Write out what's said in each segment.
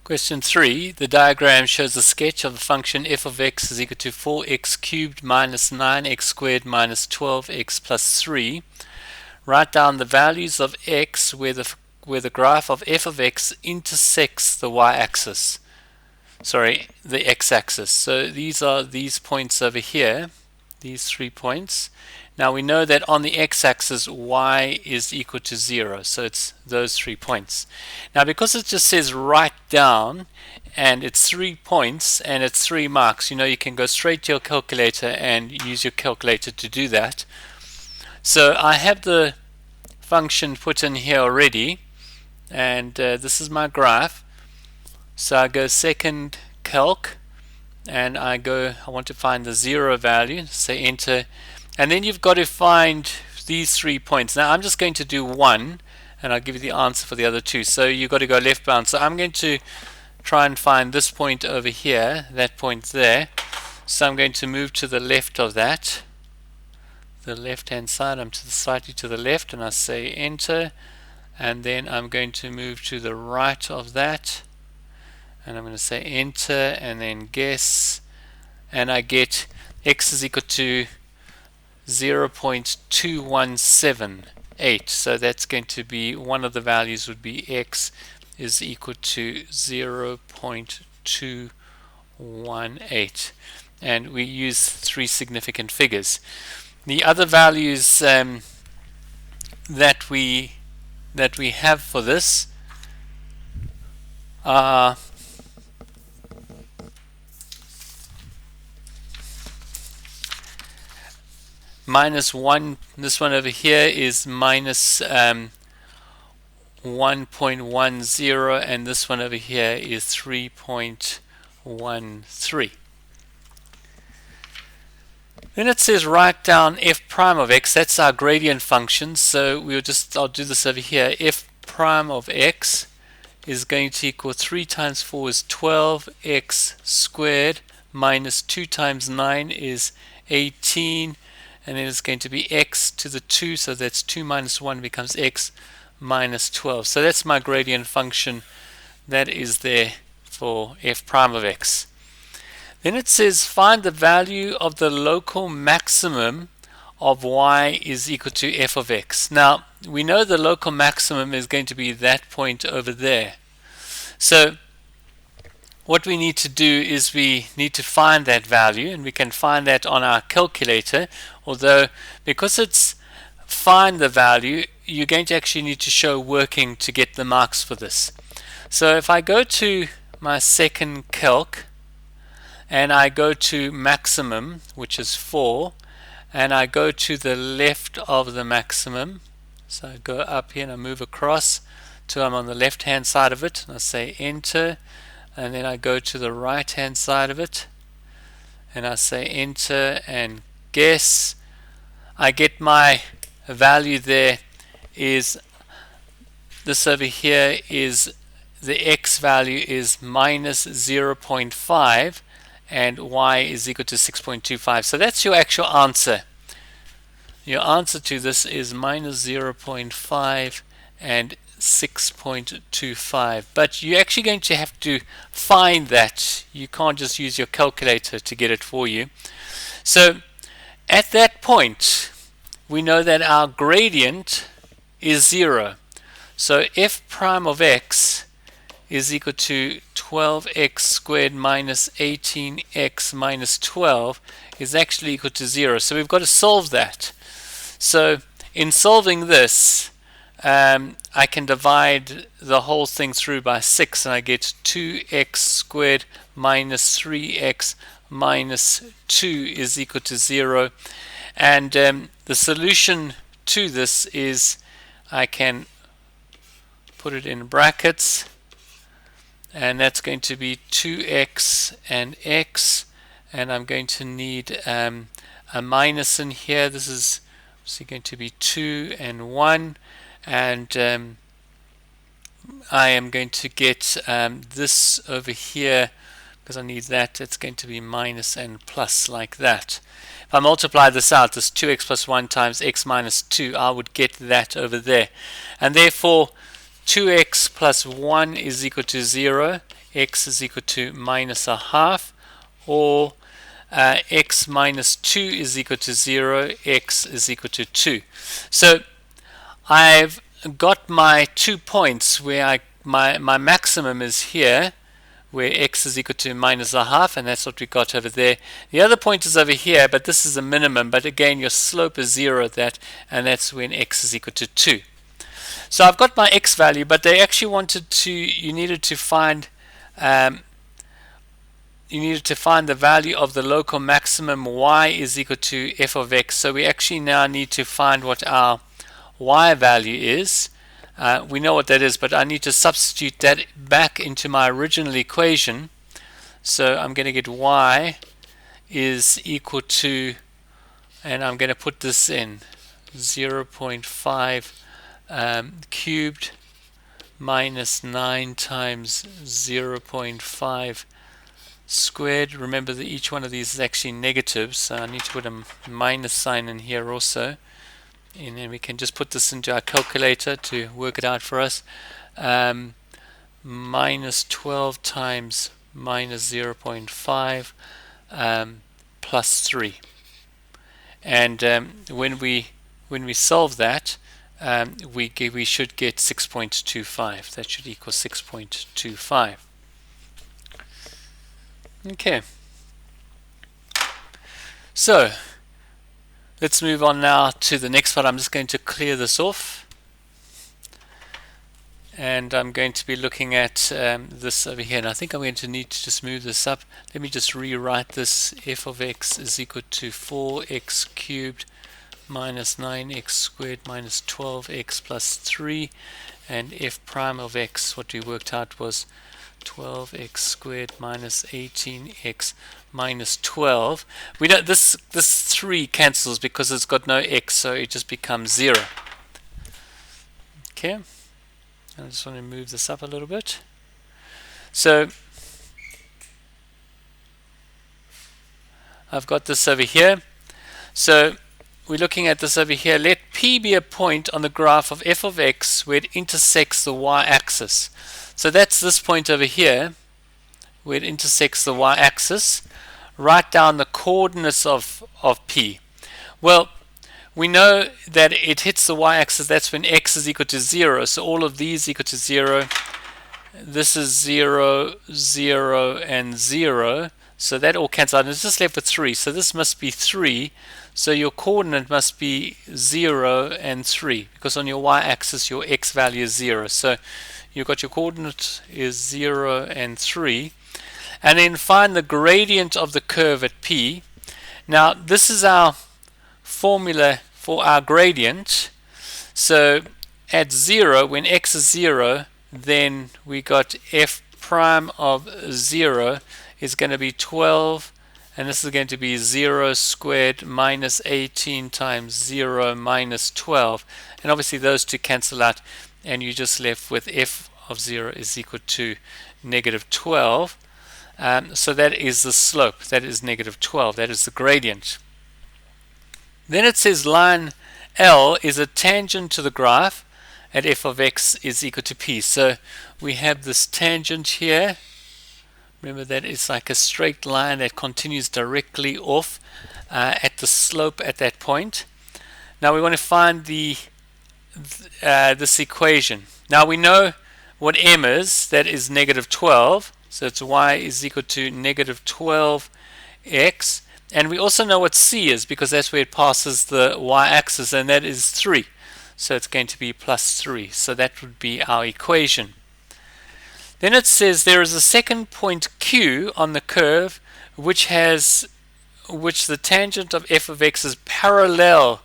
Question 3. The diagram shows a sketch of the function f of x is equal to 4x cubed minus 9x squared minus 12x plus 3. Write down the values of x where the graph of f of x intersects the y-axis. Sorry, the x-axis. So these are these points over here, these 3 points. Now we know that on the x-axis y is equal to 0, so it's those 3 points. Now because it just says write down and it's 3 points and it's 3 marks, you know you can go straight to your calculator and use your calculator to do that. So I have the function put in here already, and this is my graph. So I go second calc and I want to find the 0 value, say enter. And then you've got to find these 3 points. Now I'm just going to do 1 and I'll give you the answer for the other 2. So you've got to go left bound. So I'm going to try and find this point over here, that point there. So I'm going to move to the left of that, the left hand side. I'm slightly to the left and I say enter. And then I'm going to move to the right of that and I'm going to say enter and then guess, and I get x is equal to 0.2178. So that's going to be, one of the values would be x is equal to 0.218, and we use 3 significant figures. The other values that we have for this are -1, this one over here is minus 1.10, and this one over here is 3.13. Then it says write down f prime of x. That's our gradient function, so I'll do this over here. F prime of x is going to equal 3 times 4 is 12x squared minus 2 times 9 is 18, and then it's going to be x to the 2, so that's 2 minus 1 becomes x minus 12. So that's my gradient function that is there for f prime of x. Then it says find the value of the local maximum of y is equal to f of x. Now we know the local maximum is going to be that point over there. So what we need to do is we need to find that value, and we can find that on our calculator, although because it's find the value, you're going to actually need to show working to get the marks for this. So if I go to my second calc and I go to maximum, which is 4, and I go to the left of the maximum, so I go up here and I move across till I'm on the left hand side of it, and I say enter, and then I go to the right hand side of it and I say enter and guess. I get my value there is this over here, is the x value is minus 0.5 and y is equal to 6.25. So that's your actual answer. Your answer to this is minus 0.5 and 6.25, but you're actually going to have to find that. You can't just use your calculator to get it for you. So at that point we know that our gradient is 0. So f prime of x is equal to 12x squared minus 18x minus 12 is actually equal to 0. So we've got to solve that. So in solving this, I can divide the whole thing through by 6 and I get 2x squared minus 3x minus 2 is equal to 0. And the solution to this is, I can put it in brackets, and that's going to be 2x and x, and I'm going to need a minus in here. This is obviously going to be 2 and 1, and I am going to get this over here, because I need that. It's going to be minus and plus like that. If I multiply this out, this 2x plus 1 times x minus 2, I would get that over there. And therefore 2x plus 1 is equal to 0, x is equal to minus a half, or x minus 2 is equal to 0, x is equal to 2. So I've got my 2 points where my maximum is here, where x is equal to minus a half, and that's what we got over there. The other point is over here, but this is a minimum, but again your slope is 0 at that, and that's when x is equal to 2. So I've got my x value, but they actually wanted to, you needed to find the value of the local maximum y is equal to f of x. So we actually now need to find what our y value is. We know what that is, but I need to substitute that back into my original equation. So I'm going to get y is equal to, and I'm going to put this in, 0.5 cubed minus 9 times 0.5 squared. Remember that each one of these is actually negative, so I need to put a minus sign in here also. And then we can just put this into our calculator to work it out for us. Minus 12 times minus 0.5 plus 3. And when we solve that, we should get 6.25. That should equal 6.25. Okay. So let's move on now to the next part. I'm just going to clear this off, and I'm going to be looking at this over here, and I think I'm going to need to just move this up. Let me just rewrite this. F of x is equal to 4x cubed minus 9x squared minus 12x plus 3, and f prime of x, what we worked out was 12x squared minus 18x minus 12. We don't, this 3 cancels because it's got no x, so it just becomes 0. Okay, I just want to move this up a little bit. So I've got this over here. So we're looking at this over here. Let P be a point on the graph of f of x where it intersects the y-axis. So that's this point over here where it intersects the y-axis. Write down the coordinates of P. Well, we know that it hits the y-axis. That's when x is equal to 0. So all of these equal to 0. This is 0, 0, and 0. So that all cancels out. And it's just left with 3. So this must be 3. So your coordinate must be 0 and 3, because on your y-axis your x value is 0. So you've got your coordinate is 0 and 3. And then find the gradient of the curve at P. Now this is our formula for our gradient. So at 0, when x is 0, then we got f prime of 0 is going to be 12, and this is going to be 0 squared minus 18 times 0 minus 12. And obviously those two cancel out, and you're just left with f of 0 is equal to negative 12. So that is the slope. That is negative 12. That is the gradient. Then it says line L is a tangent to the graph at f of x is equal to p. So we have this tangent here. Remember that it's like a straight line that continues directly off at the slope at that point. Now we want to find this equation. Now we know what m is. That is negative 12. So it's y is equal to negative 12x. And we also know what c is, because that's where it passes the y-axis, and that is 3. So it's going to be plus 3. So that would be our equation. Then it says there is a second point Q on the curve which the tangent of f of x is parallel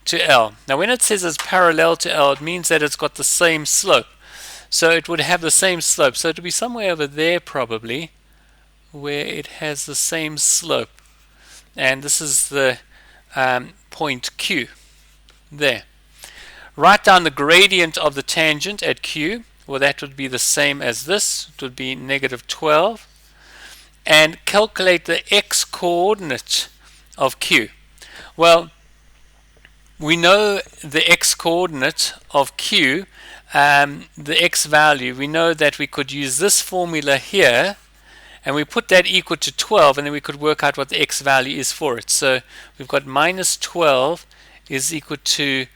to L. Now when it says it's parallel to L, it means that it's got the same slope. So it would have the same slope. So it would be somewhere over there probably where it has the same slope. And this is the point Q there. Write down the gradient of the tangent at Q. Well, that would be the same as this. It would be negative 12. And calculate the x coordinate of Q. Well, we know the x coordinate of Q the x value, we know that we could use this formula here, and we put that equal to 12, and then we could work out what the x value is for it. So we've got minus 12 is equal to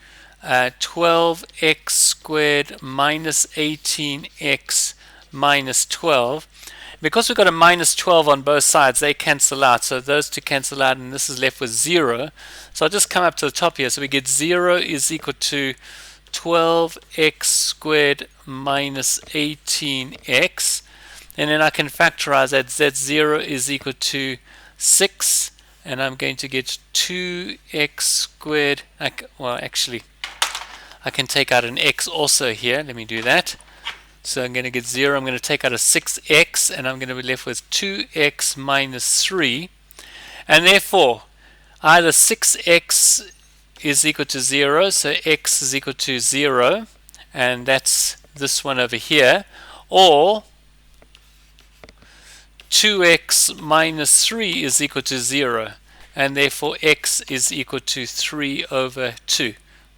12x squared minus 18x minus 12. Because we've got a minus 12 on both sides, they cancel out. So those two cancel out, and this is left with 0. So I'll just come up to the top here. So we get 0 is equal to 12x squared minus 18x. And then I can factorize that. Z0 is equal to 6. And I'm going to get 2x squared. Well, actually, I can take out an x also here. Let me do that. So I'm going to get 0. I'm going to take out a 6x, and I'm going to be left with 2x minus 3. And therefore, either 6x is equal to 0, so x is equal to 0, and that's this one over here, or 2x minus 3 is equal to 0, and therefore x is equal to 3 over 2.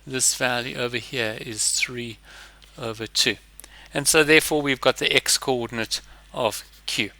This value over here is 3 over 2. And so therefore we've got the x coordinate of q.